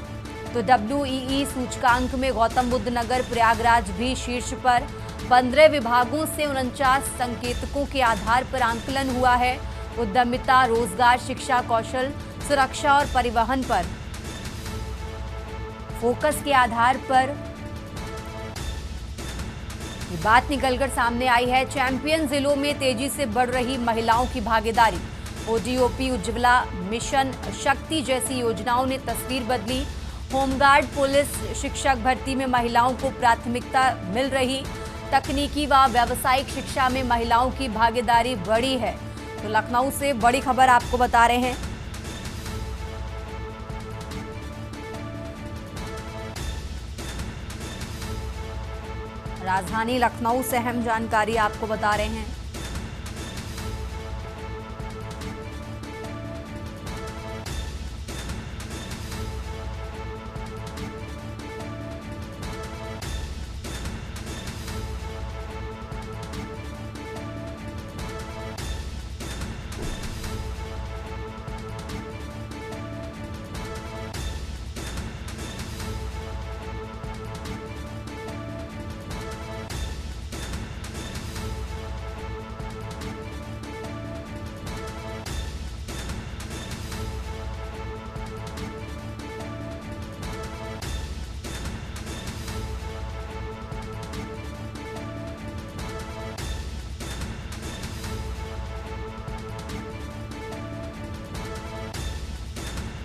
तो WEE सूचकांक में गौतम बुद्ध नगर, प्रयागराज भी शीर्ष पर। 15 विभागों से 49 संकेतकों के आधार पर आंकलन हुआ है। उद्यमिता, रोजगार, शिक्षा, कौशल, सुरक्षा और परिवहन पर फोकस के आधार पर ये बात निकलकर सामने आई है। चैंपियन जिलों में तेजी से बढ़ रही महिलाओं की भागीदारी। ODOP, उज्ज्वला मिशन, शक्ति जैसी योजनाओं ने तस्वीर बदली। होमगार्ड, पुलिस, शिक्षक भर्ती में महिलाओं को प्राथमिकता मिल रही। तकनीकी व व्यावसायिक शिक्षा में महिलाओं की भागीदारी बढ़ी है। तो लखनऊ से बड़ी खबर आपको बता रहे हैं। राजधानी लखनऊ से अहम जानकारी आपको बता रहे हैं।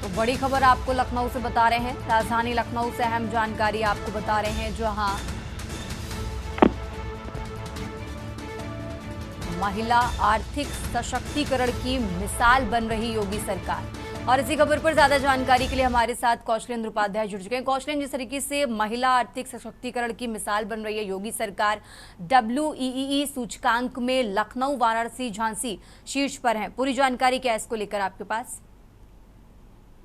तो बड़ी खबर आपको लखनऊ से बता रहे हैं। राजधानी लखनऊ से अहम जानकारी आपको बता रहे हैं जहां महिला आर्थिक सशक्तिकरण की मिसाल बन रही योगी सरकार। और इसी खबर पर ज्यादा जानकारी के लिए हमारे साथ कौशलेंद्र उपाध्याय जुड़ चुके हैं। कौशलेंद्र, जिस तरीके से महिला आर्थिक सशक्तिकरण की मिसाल बन रही है योगी सरकार, WEE सूचकांक में लखनऊ, वाराणसी, झांसी शीर्ष पर है, पूरी जानकारी क्या है इसको लेकर आपके पास?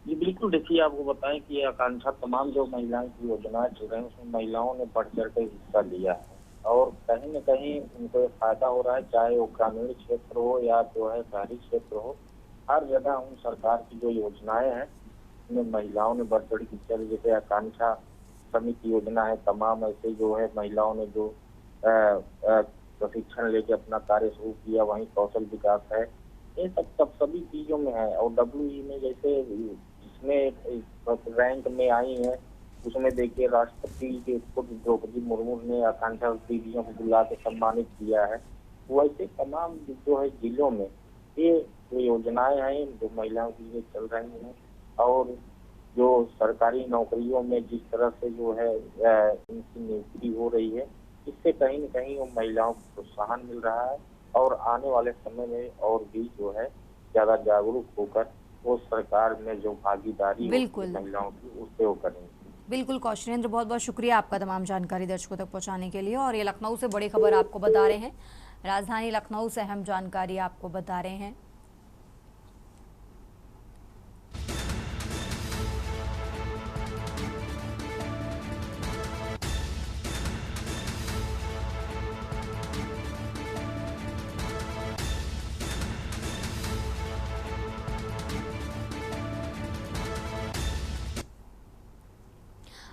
जी बिल्कुल, देखिए आपको बताएं कि आकांक्षा तमाम जो महिलाओं की योजनाएं चल रही हैं उसमें महिलाओं ने बढ़ चढ़ कर हिस्सा लिया है और कहीं न कहीं उनको फायदा हो रहा है, चाहे वो ग्रामीण क्षेत्र हो या जो है शहरी क्षेत्र हो। हर जगह उन सरकार की जो योजनाएं हैं उनमें महिलाओं ने बढ़ चढ़ हिस्सा लिया। जैसे आकांक्षा समिति योजना है, तमाम ऐसे जो है महिलाओं ने जो प्रशिक्षण लेके अपना कार्य शुरू किया। वहीं कौशल विकास है, ये सब सभी चीजों में है। और WE में जैसे जिसमें रैंक में आई है उसमें देखिए राष्ट्रपति के खुद द्रौपदी मुर्मू ने आकांक्षा दीदियों को बुला के सम्मानित किया है। वैसे तमाम जो है जिलों में ये जो योजनाएं हैं जो महिलाओं के लिए चल रही हैं और जो सरकारी नौकरियों में जिस तरह से जो है इनकी नियुक्ति हो रही है, इससे कहीं न कहीं वो महिलाओं को प्रोत्साहन मिल रहा है और आने वाले समय में और भी जो है ज्यादा जागरूक होकर वो सरकार में जो भागीदारी महिलाओं की उससे वो करेंगे। बिल्कुल कौशलेंद्र, बहुत बहुत शुक्रिया आपका तमाम जानकारी दर्शकों तक पहुंचाने के लिए। और ये लखनऊ से बड़ी खबर आपको बता रहे हैं। राजधानी लखनऊ से अहम जानकारी आपको बता रहे हैं।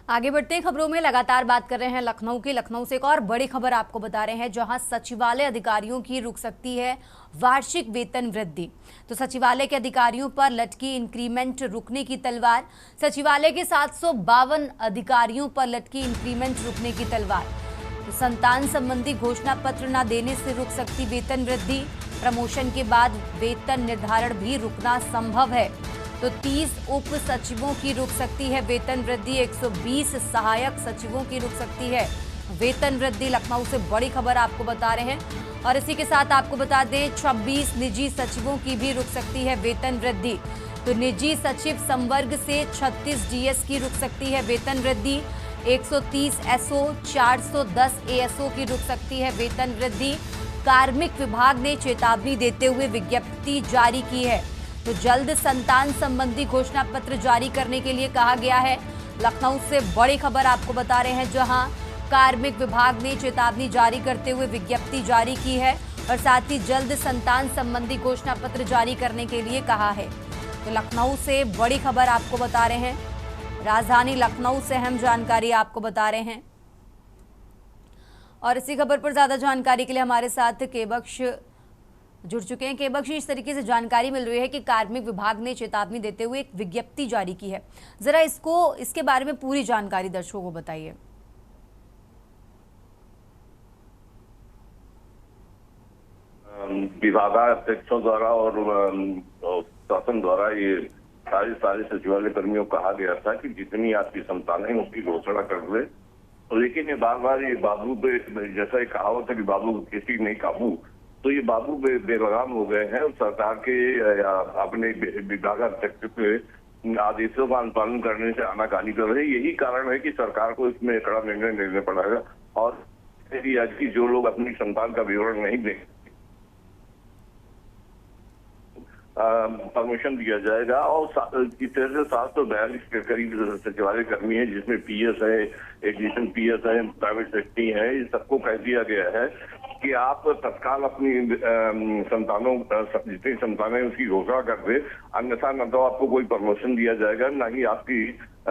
आगे बढ़ते हैं खबरों में। लगातार बात कर रहे हैं लखनऊ की। लखनऊ से एक और बड़ी खबर आपको बता रहे हैं, जहां सचिवालय अधिकारियों की रुक सकती है वार्षिक वेतन वृद्धि। तो सचिवालय के अधिकारियों पर लटकी इंक्रीमेंट रुकने की तलवार। सचिवालय के 752 अधिकारियों पर लटकी इंक्रीमेंट रुकने की तलवार। तो संतान संबंधी घोषणा पत्र न देने से रुक सकती वेतन वृद्धि। प्रमोशन के बाद वेतन निर्धारण भी रुकना संभव है। तो 30 उप सचिवों की रुक सकती है वेतन वृद्धि। 120 सहायक सचिवों की रुक सकती है वेतन वृद्धि। लखनऊ से बड़ी खबर आपको बता रहे हैं। और इसी के साथ आपको बता दें 26 निजी सचिवों की भी रुक सकती है वेतन वृद्धि। तो निजी सचिव संवर्ग से 36 डीएस की रुक सकती है वेतन वृद्धि। 130 एसओ, 410 एएसओ की रुक सकती है वेतन वृद्धि। कार्मिक विभाग ने चेतावनी देते हुए विज्ञप्ति जारी की है। तो जल्द संतान संबंधी घोषणा पत्र जारी करने के लिए कहा गया है। लखनऊ से बड़ी खबर आपको बता रहे हैं, जहां कार्मिक विभाग ने चेतावनी जारी करते हुए विज्ञप्ति जारी की है और साथ ही जल्द संतान संबंधी घोषणा पत्र जारी करने के लिए कहा है। तो लखनऊ से बड़ी खबर आपको बता रहे हैं। राजधानी लखनऊ से अहम जानकारी आपको बता रहे हैं। और इसी खबर पर ज्यादा जानकारी के लिए हमारे साथ केबक्श जुड़ चुके हैं। केबक्श, इस तरीके से जानकारी मिल रही है कि कार्मिक विभाग ने चेतावनी देते हुए एक विज्ञप्ति जारी की है। जरा इसके बारे में पूरी जानकारी दर्शकों को बताइए। विभागाध्यक्षों द्वारा और शासन द्वारा ये सारे सचिवालय कर्मियों को कहा गया था कि जितनी आपकी संतानें हैं उसकी घोषणा कर दे। लेकिन ये बार ये बाबू पे, जैसा एक कहावत है कि बाबू किसी नहीं काबू, तो ये बाबू बेलगाम हो गए हैं। सरकार के अपने विभागाध्यक्ष के आदेशों का अनुपालन करने से आनाकानी कर रहे हैं। यही कारण है कि सरकार को इसमें कड़ा निर्णय लेना पड़ेगा और आज की जो लोग अपनी संतान का विवरण नहीं दें परमिशन दिया जाएगा। और इस तरह से 742 के करीब सचिवालय कर्मी है, जिसमें पीएस है, एडिशनल पीएस है, प्राइवेट सेक्रेटरी है। इन सबको कह दिया गया है कि आप तत्काल अपनी संतानों जितनी संतानें उसकी घोषणा कर दे, अन्यथा न तो आपको कोई प्रमोशन दिया जाएगा, न ही आपकी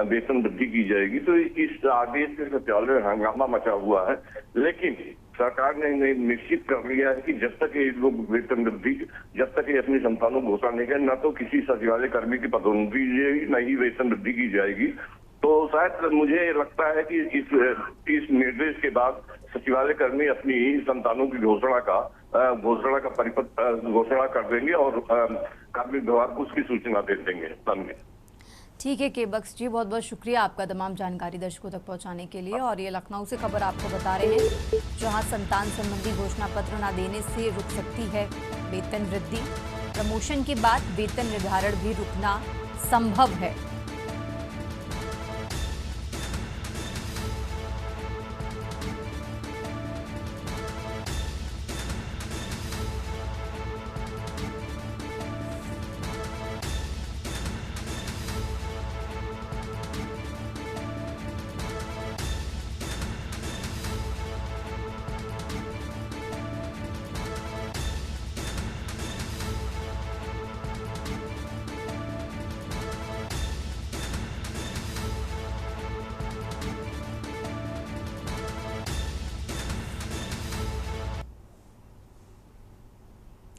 वेतन वृद्धि की जाएगी। तो इस आदेश से सचिवालय हंगामा मचा हुआ है। लेकिन सरकार ने निश्चित कर लिया है कि जब तक ये लोग वेतन वृद्धि, जब तक ये अपनी संतानों को घोषणा नहीं करें, न तो किसी सचिवालय कर्मी की पदोन्नति की जाएगी, न ही वेतन वृद्धि की जाएगी। तो शायद मुझे लगता है कि इस निर्देश के बाद सचिवालय कर्मी अपनी संतानों की घोषणा का परिपत्र घोषणा कर देंगे और कार्मिक विभाग को उसकी सूचना दे देंगे। ठीक है केबक्स जी, बहुत बहुत शुक्रिया आपका तमाम जानकारी दर्शकों तक पहुंचाने के लिए। और ये लखनऊ से खबर आपको बता रहे हैं, जहां संतान संबंधी घोषणा पत्र न देने से रुक सकती है वेतन वृद्धि। प्रमोशन के बाद वेतन निर्धारण भी रुकना संभव है।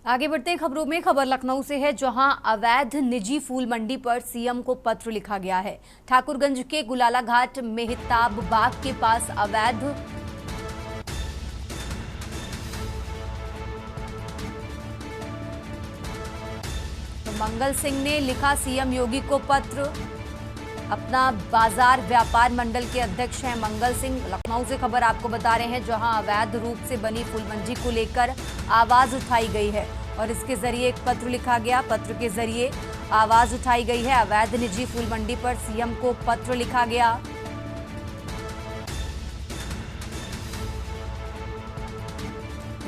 आगे बढ़ते हैं खबरों में। खबर लखनऊ से है, जहां अवैध निजी फूल मंडी पर सीएम को पत्र लिखा गया है। ठाकुरगंज के गुलाला घाट मेहताब बाग के पास अवैध तो मंगल सिंह ने लिखा सीएम योगी को पत्र। अपना बाजार व्यापार मंडल के अध्यक्ष हैं मंगल सिंह। लखनऊ से खबर आपको बता रहे हैं, जहां अवैध रूप से बनी फूल मंडी को लेकर आवाज उठाई गई है और इसके जरिए एक पत्र लिखा गया। पत्र के जरिए आवाज उठाई गई है। अवैध निजी फूल मंडी पर सीएम को पत्र लिखा गया।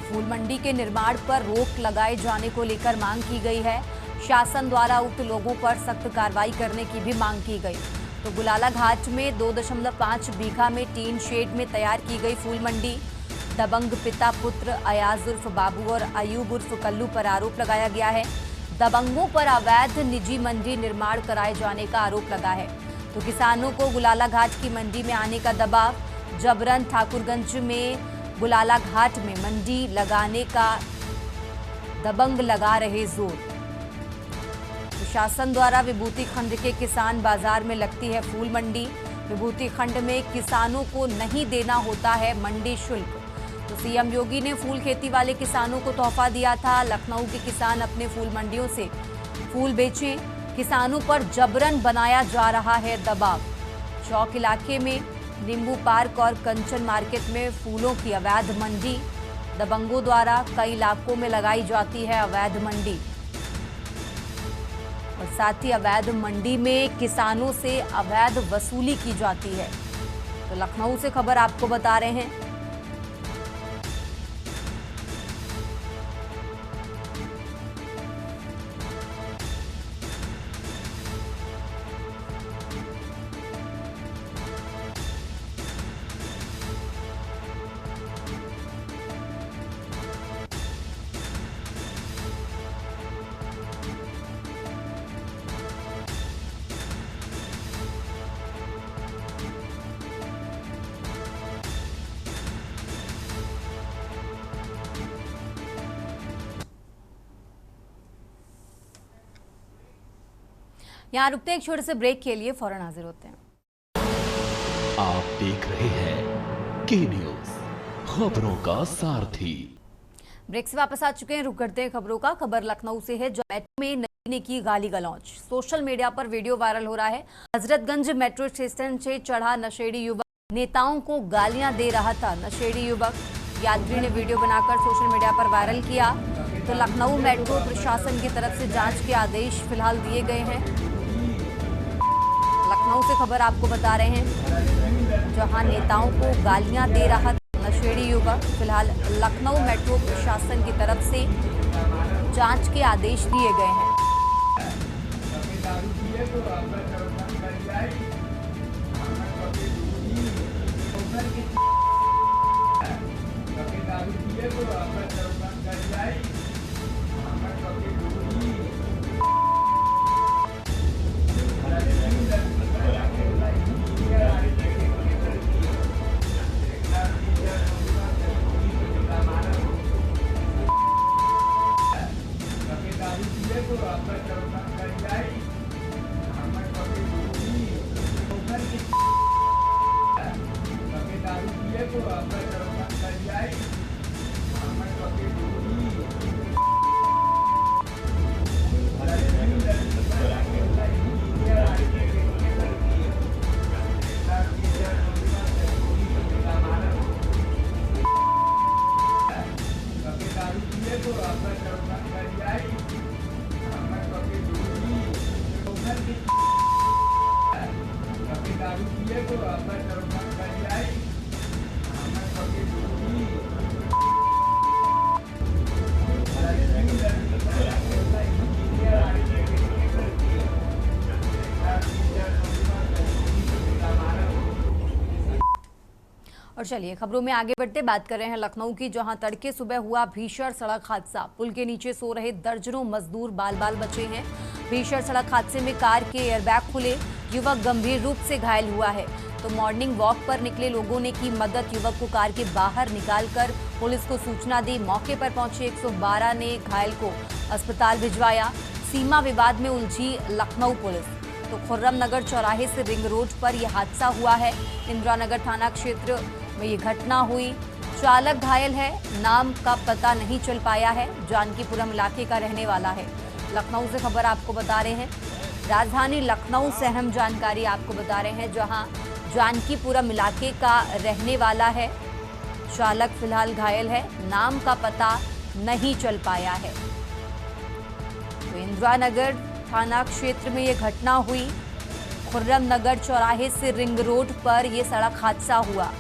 फूल मंडी के निर्माण पर रोक लगाए जाने को लेकर मांग की गई है। शासन द्वारा उक्त लोगों पर सख्त कार्रवाई करने की भी मांग की गई। तो गुलाला घाट में 2.5 बीघा में टीन शेड में तैयार की गई फूल मंडी। दबंग पिता पुत्र अयाज उर्फ बाबू और अयूब उर्फ कल्लू पर आरोप लगाया गया है। दबंगों पर अवैध निजी मंडी निर्माण कराए जाने का आरोप लगा है। तो किसानों को गुलाला घाट की मंडी में आने का दबाव। जबरन ठाकुरगंज में गुलाला घाट में मंडी लगाने का दबंग लगा रहे जोर। प्रशासन द्वारा विभूति खंड के किसान बाजार में लगती है फूल मंडी। विभूति खंड में किसानों को नहीं देना होता है मंडी शुल्क। तो सीएम योगी ने फूल खेती वाले किसानों को तोहफा दिया था। लखनऊ के किसान अपने फूल मंडियों से फूल बेचें, किसानों पर जबरन बनाया जा रहा है दबाव। चौक इलाके में नींबू पार्क और कंचन मार्केट में फूलों की अवैध मंडी। दबंगों द्वारा कई इलाकों में लगाई जाती है अवैध मंडी और साथ ही अवैध मंडी में किसानों से अवैध वसूली की जाती है। तो लखनऊ से खबर आपको बता रहे हैं। यहाँ रुकते हैं एक छोटे से ब्रेक के लिए, फौरन हाजिर होते हैं। आप देख रहे हैं के न्यूज़, खबरों का सारथी। ब्रेक से वापस आ चुके हैं, रुक करते हैं खबरों का। खबर लखनऊ से है। मेट्रो में नई ने की गाली गलौज। सोशल मीडिया पर वीडियो वायरल हो रहा है। हजरतगंज मेट्रो स्टेशन से चढ़ा नशेड़ी युवक नेताओं को गालियां दे रहा था। नशेड़ी युवक यात्री ने वीडियो बनाकर सोशल मीडिया पर वायरल किया। तो लखनऊ मेट्रो प्रशासन की तरफ से जांच के आदेश फिलहाल दिए गए हैं। लखनऊ से खबर आपको बता रहे हैं, जहां नेताओं को गालियां दे रहा था नशेड़ी युवक। फिलहाल लखनऊ मेट्रो प्रशासन की तरफ से जांच के आदेश दिए गए हैं। और चलिए खबरों में आगे बढ़ते बात कर रहे हैं लखनऊ की, जहां तड़के सुबह हुआ भीषण सड़क हादसा। पुल के नीचे सो रहे दर्जनों मजदूर बाल बाल बचे हैं। भीषण सड़क हादसे में कार के एयरबैग खुले, युवक गंभीर रूप से घायल हुआ है। तो मॉर्निंग वॉक पर निकले लोगों ने की मदद। युवक को कार के बाहर निकालकर पुलिस को सूचना दी। मौके पर पहुंचे 112 ने घायल को अस्पताल भिजवाया। सीमा विवाद में उलझी लखनऊ पुलिस। तो खुर्रम नगर चौराहे से रिंग रोड पर यह हादसा हुआ है। इंदिरा नगर थाना क्षेत्र में ये घटना हुई। चालक घायल है, नाम का पता नहीं चल पाया है। जानकीपुरम इलाके का रहने वाला है। लखनऊ से खबर आपको बता रहे हैं। राजधानी लखनऊ से अहम जानकारी आपको बता रहे हैं, जहां जानकीपुरम इलाके का रहने वाला है। चालक फिलहाल घायल है, नाम का पता नहीं चल पाया है। तो इंदिरा नगर थाना क्षेत्र में यह घटना हुई। खुर्रम नगर चौराहे से रिंग रोड पर यह सड़क हादसा हुआ।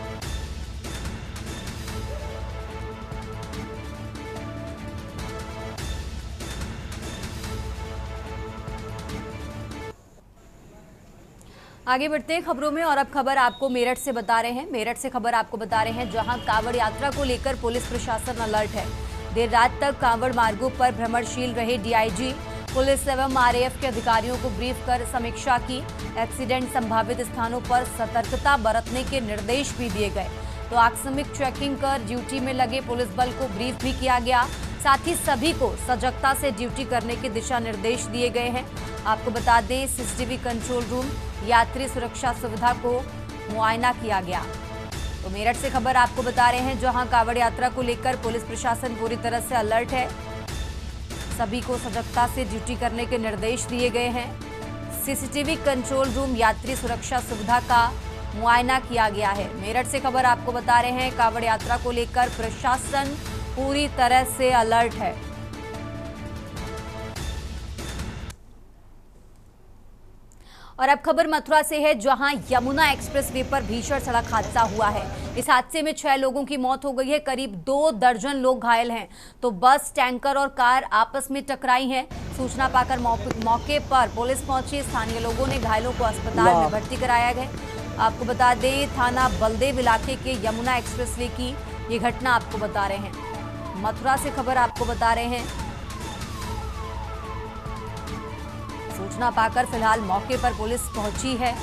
आगे बढ़ते हैं खबरों में, और अब खबर आपको मेरठ से बता रहे हैं। मेरठ से खबर आपको बता रहे हैं, जहां कांवड़ यात्रा को लेकर पुलिस प्रशासन अलर्ट है। देर रात तक कांवड़ मार्गों पर भ्रमणशील रहे डीआईजी। पुलिस एवं आरएएफ के अधिकारियों को ब्रीफ कर समीक्षा की। एक्सीडेंट संभावित स्थानों पर सतर्कता बरतने के निर्देश भी दिए गए। तो आकस्मिक चेकिंग कर ड्यूटी में लगे पुलिस बल को ब्रीफ भी किया गया। साथ ही सभी को सजगता से ड्यूटी करने के दिशा निर्देश दिए गए हैं। आपको बता दें, सीसीटीवी कंट्रोल रूम, यात्री सुरक्षा सुविधा को मुआयना किया गया। तो मेरठ से खबर आपको बता रहे हैं, जहां कांवड़ यात्रा को लेकर पुलिस प्रशासन पूरी तरह से अलर्ट है। सभी को सजगता से ड्यूटी करने के निर्देश दिए गए हैं। सीसीटीवी कंट्रोल रूम, यात्री सुरक्षा सुविधा का मुआयना किया गया है। मेरठ से खबर आपको बता रहे हैं, कांवड़ यात्रा को लेकर प्रशासन पूरी तरह से अलर्ट है। और अब खबर मथुरा से है, जहां यमुना एक्सप्रेसवे पर भीषण सड़क हादसा हुआ है। इस हादसे में 6 लोगों की मौत हो गई है, करीब 2 दर्जन लोग घायल हैं। तो बस, टैंकर और कार आपस में टकराई हैं। सूचना पाकर मौके पर पुलिस पहुंची। स्थानीय लोगों ने घायलों को अस्पताल में भर्ती कराया गया। आपको बता दें, थाना बलदेव इलाके के यमुना एक्सप्रेसवे की ये घटना आपको बता रहे हैं। मथुरा से खबर आपको बता रहे हैं। सूचना पाकर फिलहाल मौके पर पुलिस पहुंची है।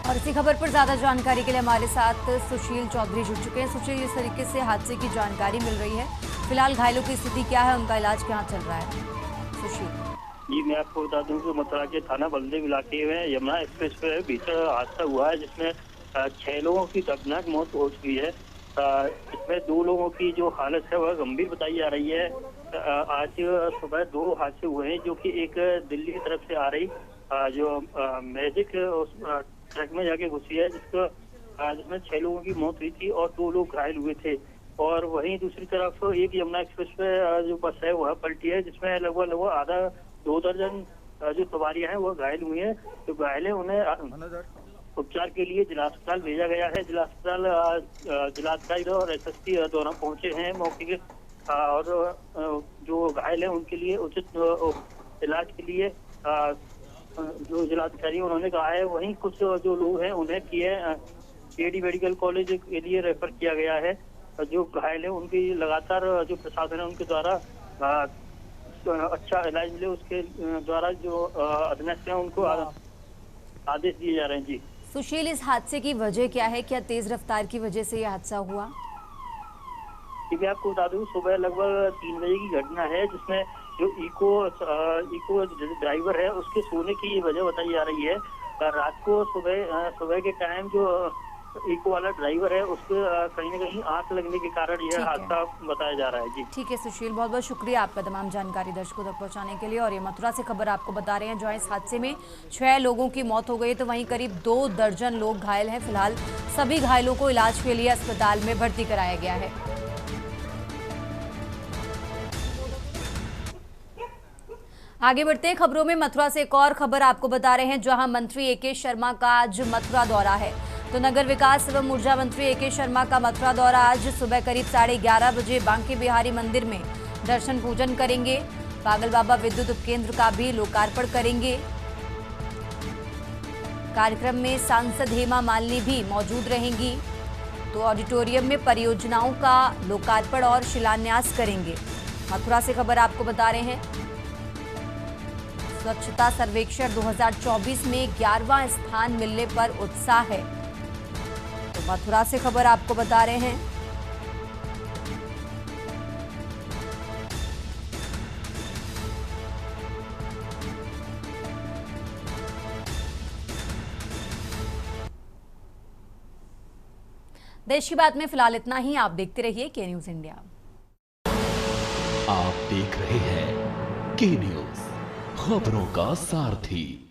और इसी खबर पर ज्यादा जानकारी के लिए हमारे साथ सुशील चौधरी जुड़ चुके हैं। सुशील, इस तरीके से हादसे की जानकारी मिल रही है, फिलहाल घायलों की स्थिति क्या है, उनका इलाज कहाँ चल रहा है? सुशील जी, मैं आपको बता दूं कि मथुरा के थाना बलदेव इलाके में यमुना एक्सप्रेस पे भीषण हादसा हुआ है, जिसमें 6 लोगों की दर्दनाक मौत हो चुकी है। इसमें 2 लोगों की जो हालत है वह गंभीर बताई जा रही है। आज सुबह 2 हादसे हुए हैं, जो कि एक दिल्ली की तरफ से आ रही जो मैजिक ट्रक में जाके घुसी है, जिसमें 6 लोगों की मौत हुई थी और 2 लोग घायल हुए थे। और वहीं दूसरी तरफ एक यमुना एक्सप्रेस पे जो बस है वह पलटी है, जिसमें लगभग आधा 2 दर्जन जो सवारियां हैं वो घायल हुई हैं। तो घायल है उन्हें उपचार के लिए जिला अस्पताल भेजा गया है। जिला अस्पताल जिलाधिकारी और एसएसपी दोनों पहुंचे हैं मौके के, और जो घायल है उनके लिए उचित इलाज के लिए जो जिलाधिकारी उन्होंने कहा है। वहीं कुछ जो लोग हैं उन्हें केडी मेडिकल कॉलेज के लिए रेफर किया गया है। जो घायल है उनकी लगातार जो प्रशासन है उनके द्वारा अच्छा इलाज मिले, उसके द्वारा जो अधीनस्थ हैं उनको आदेश दिए जा रहे हैं। जी सुशील, इस हादसे की वजह क्या है? क्या तेज रफ्तार की वजह से यह हादसा हुआ? ठीक है, आपको बता दूं सुबह लगभग 3 बजे की घटना है, जिसमें जो इको ड्राइवर है उसके सोने की ये वजह बताई जा रही है। रात को सुबह के टाइम जो इको वाला ड्राइवर है उसके कहीं न कहीं आग लगने के कारण यह हादसा बताया जा रहा है। जी ठीक है सुशील, बहुत बहुत शुक्रिया आपका तमाम जानकारी दर्शकों तक पहुंचाने के लिए। और ये मथुरा से खबर आपको बता रहे हैं, जहां इस हादसे में 6 लोगों की मौत हो गई, तो वहीं करीब 2 दर्जन लोग घायल हैं। फिलहाल सभी घायलों को इलाज के लिए अस्पताल में भर्ती कराया गया है। आगे बढ़ते हैं खबरों में। मथुरा से एक और खबर आपको बता रहे हैं, जहां मंत्री एके शर्मा का आज मथुरा दौरा है। तो नगर विकास एवं ऊर्जा मंत्री एके शर्मा का मथुरा दौरा आज सुबह करीब 11:30 बजे बांके बिहारी मंदिर में दर्शन पूजन करेंगे। पागल बाबा विद्युत उपकेंद्र का भी लोकार्पण करेंगे। कार्यक्रम में सांसद हेमा मालिनी भी मौजूद रहेंगी। तो ऑडिटोरियम में परियोजनाओं का लोकार्पण और शिलान्यास करेंगे। मथुरा से खबर आपको बता रहे हैं, स्वच्छता सर्वेक्षण 2024 में 11वां स्थान मिलने पर उत्साह है। तो मथुरा से खबर आपको बता रहे हैं। देश की बात में फिलहाल इतना ही। आप देखते रहिए के न्यूज इंडिया। आप देख रहे हैं के न्यूज, खबरों का सारथी।